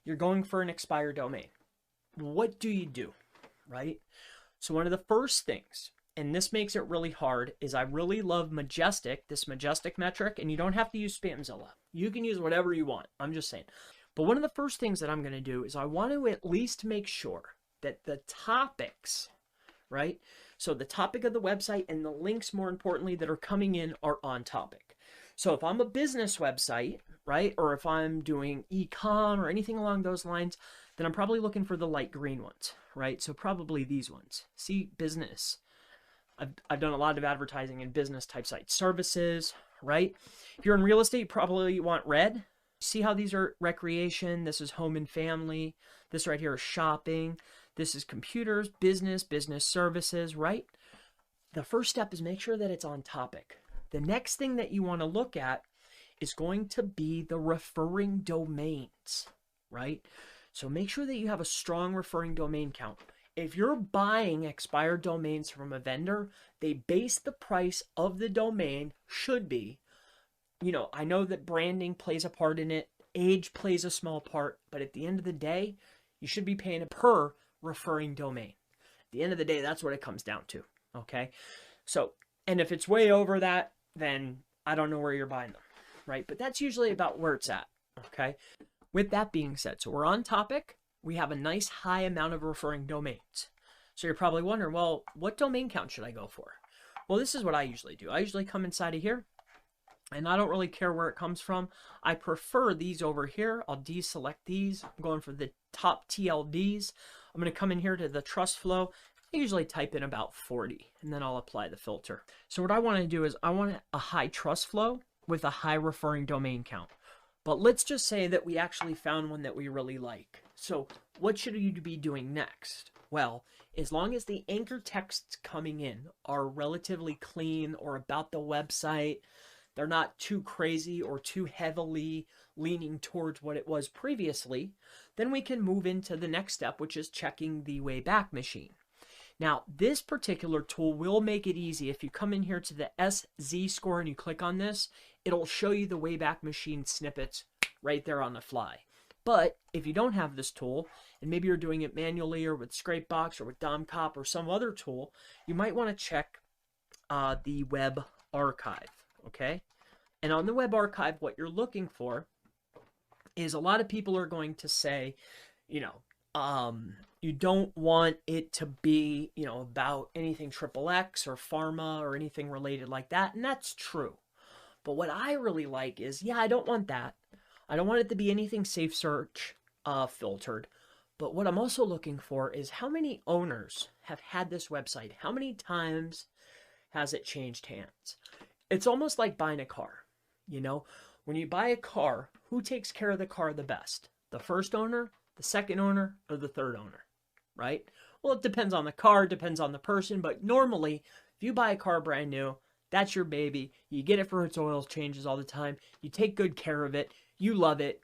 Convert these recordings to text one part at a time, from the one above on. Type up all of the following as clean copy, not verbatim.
you're going for an expired domain. What do you do, right? So one of the first things, and this makes it really hard, is I really love Majestic, this Majestic metric, and you don't have to use Spamzilla. You can use whatever you want. I'm just saying. But one of the first things that I'm going to do is I want to at least make sure that the topics, right? So the topic of the website and the links, more importantly, that are coming in are on topic. So if I'm a business website, right, or if I'm doing e-com or anything along those lines, then I'm probably looking for the light green ones, right? So probably these ones. See, business. I've done a lot of advertising in business type sites. Services, right? If you're in real estate, you probably want red. See how these are recreation? This is home and family. This right here is shopping. This is computers, business services, right? The first step is make sure that it's on topic. The next thing that you want to look at is going to be the referring domains, right? So make sure that you have a strong referring domain count. If you're buying expired domains from a vendor, they base the price of the domain should be, I know that branding plays a part in it, age plays a small part, but at the end of the day, you should be paying per referring domain. At the end of the day, that's what it comes down to, okay? So, and if it's way over that, then I don't know where you're buying them, right? But that's usually about where it's at, okay? With that being said, so we're on topic. We have a nice high amount of referring domains. So you're probably wondering, well, what domain count should I go for? Well, this is what I usually do. I usually come inside of here, and I don't really care where it comes from. I prefer these over here. I'll deselect these. I'm going for the top TLDs. I'm going to come in here to the trust flow. I usually type in about 40, and then I'll apply the filter. So what I want to do is I want a high trust flow with a high referring domain count. But let's just say that we actually found one that we really like. So what should you be doing next? Well, as long as the anchor texts coming in are relatively clean or about the website, they're not too crazy or too heavily leaning towards what it was previously, then we can move into the next step, which is checking the Wayback Machine. Now, this particular tool will make it easy. If you come in here to the SZ score and you click on this, it'll show you the Wayback Machine snippets right there on the fly. But if you don't have this tool, and maybe you're doing it manually or with Scrapebox or with DomCop or some other tool, you might want to check the web archive, okay? And on the web archive, what you're looking for is a lot of people are going to say, you don't want it to be, about anything XXX or pharma or anything related like that. And that's true. But what I really like is, I don't want that. I don't want it to be anything safe search filtered. But what I'm also looking for is how many owners have had this website? How many times has it changed hands? It's almost like buying a car. When you buy a car, who takes care of the car the best? The first owner, the second owner, or the third owner, right? Well, it depends on the car, depends on the person, but normally, if you buy a car brand new, that's your baby. You get it for its oil changes all the time. You take good care of it. You love it.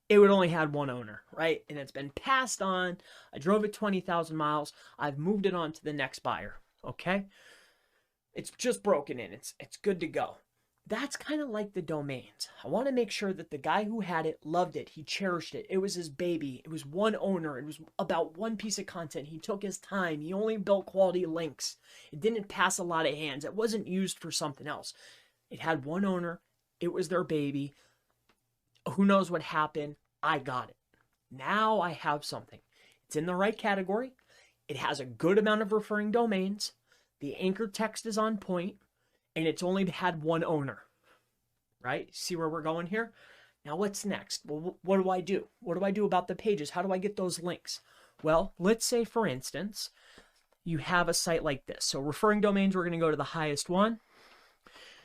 It would only had one owner, right? And it's been passed on. I drove it 20,000 miles. I've moved it on to the next buyer, okay? It's just broken in. It's good to go. That's kind of like the domains. I want to make sure that the guy who had it loved it. He cherished it. It was his baby. It was one owner. It was about one piece of content. He took his time. He only built quality links. It didn't pass a lot of hands. It wasn't used for something else. It had one owner. It was their baby. Who knows what happened? I got it. Now I have something. It's in the right category. It has a good amount of referring domains. The anchor text is on point. And it's only had one owner, right? See where we're going here? Now what's next? Well, what do I do? What do I do about the pages? How do I get those links? Well, let's say, for instance, you have a site like this. So referring domains, we're going to go to the highest one.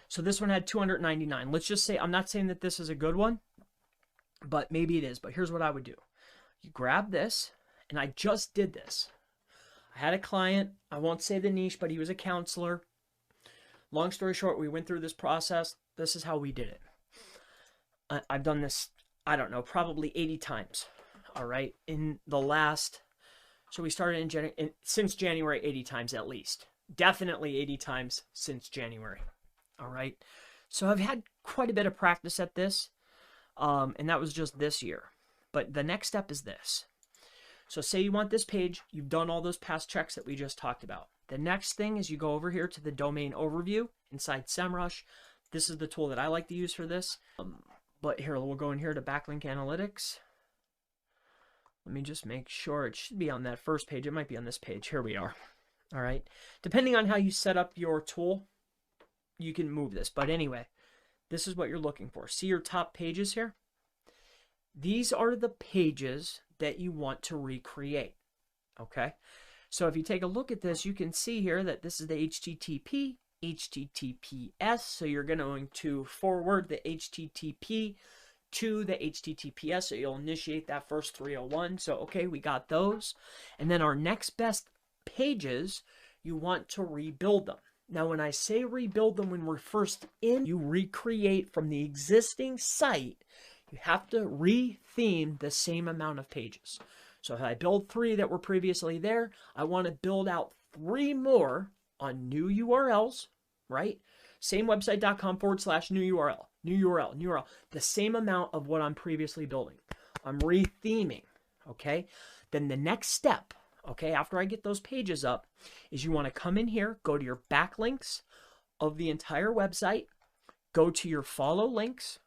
So this one had 299. Let's just say, I'm not saying that this is a good one, but maybe it is. But here's what I would do. You grab this, and I just did this. I had a client. I won't say the niche, but he was a counselor. Long story short, we went through this process. This is how we did it. I've done this, I don't know, probably 80 times. All right. In the last, so we started since January, 80 times at least. Definitely 80 times since January. All right. So I've had quite a bit of practice at this. And that was just this year. But the next step is this. So say you want this page, you've done all those past checks that we just talked about. The next thing is you go over here to the domain overview inside SEMrush. This is the tool that I like to use for this. But here, we'll go in here to backlink analytics. Let me just make sure it should be on that first page. It might be on this page. Here we are. All right. Depending on how you set up your tool, you can move this. But anyway, this is what you're looking for. See your top pages here? These are the pages that you want to recreate. Okay. So if you take a look at this, you can see here that this is the HTTP, HTTPS. So you're going to forward the HTTP to the HTTPS. So you'll initiate that first 301. So, okay, we got those. And then our next best pages, you want to rebuild them. Now, when I say rebuild them when we're first in, you recreate from the existing site. You have to re-theme the same amount of pages. So if I build 3 that were previously there, I want to build out 3 more on new URLs, right? Same website.com/new URL, new URL, new URL. The same amount of what I'm previously building. I'm re-theming, okay? Then the next step, okay, after I get those pages up, is you want to come in here, go to your backlinks of the entire website, go to your follow links,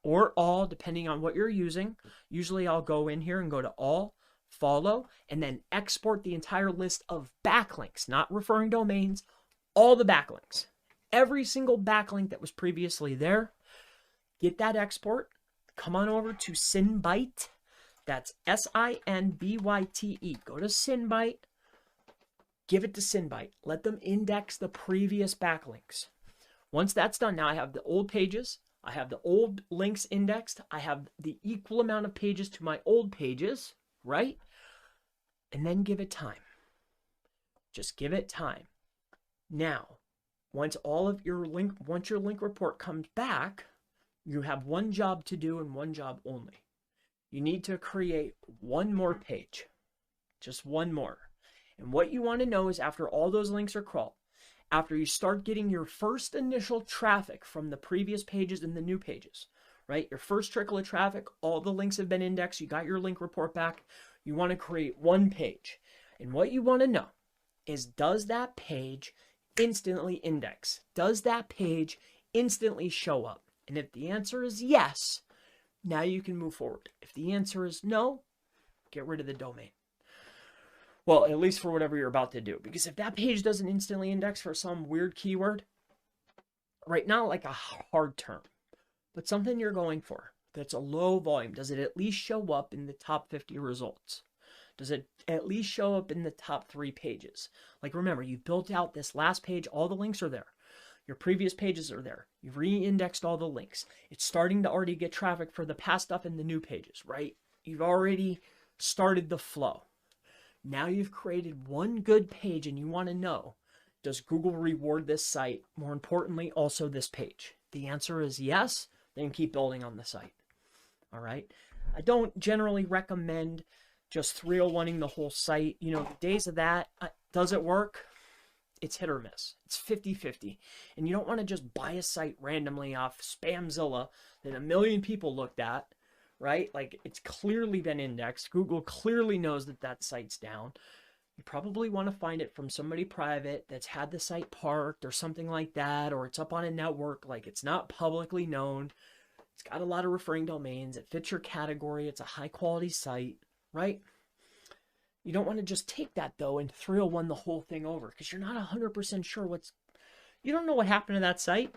or all, depending on what you're using. Usually I'll go in here and go to all, follow, and then export the entire list of backlinks, not referring domains, all the backlinks. Every single backlink that was previously there, get that export, come on over to Sinbyte. That's SINBYTE. Go to Sinbyte, give it to Sinbyte. Let them index the previous backlinks. Once that's done, now I have the old pages, I have the old links indexed, I have the equal amount of pages to my old pages, right? And then give it time. Just give it time. Now, once your link report comes back, you have one job to do and one job only. You need to create one more page. Just one more. And what you want to know is after all those links are crawled, after you start getting your first initial traffic from the previous pages and the new pages, right? Your first trickle of traffic, all the links have been indexed, you got your link report back, you want to create one page. And what you want to know is, does that page instantly index? Does that page instantly show up? And if the answer is yes, now you can move forward. If the answer is no, get rid of the domain. Well, at least for whatever you're about to do. Because if that page doesn't instantly index for some weird keyword, right now, like a hard term, but something you're going for that's a low volume, does it at least show up in the top 50 results? Does it at least show up in the top 3 pages? Like, remember, you've built out this last page. All the links are there. Your previous pages are there. You've re-indexed all the links. It's starting to already get traffic for the past stuff in the new pages, right? You've already started the flow. Now you've created one good page and you want to know, does Google reward this site? More importantly, also this page. The answer is yes, then keep building on the site. All right. I don't generally recommend just 301ing the whole site. You know, the days of that, does it work? It's hit or miss. It's 50-50. And you don't want to just buy a site randomly off Spamzilla that a million people looked at, right? Like, it's clearly been indexed. Google clearly knows that that site's down. You probably want to find it from somebody private that's had the site parked or something like that, or it's up on a network, like it's not publicly known. It's got a lot of referring domains. It fits your category. It's a high quality site, right? You don't want to just take that though and 301 the whole thing over because you're not 100% sure you don't know what happened to that site.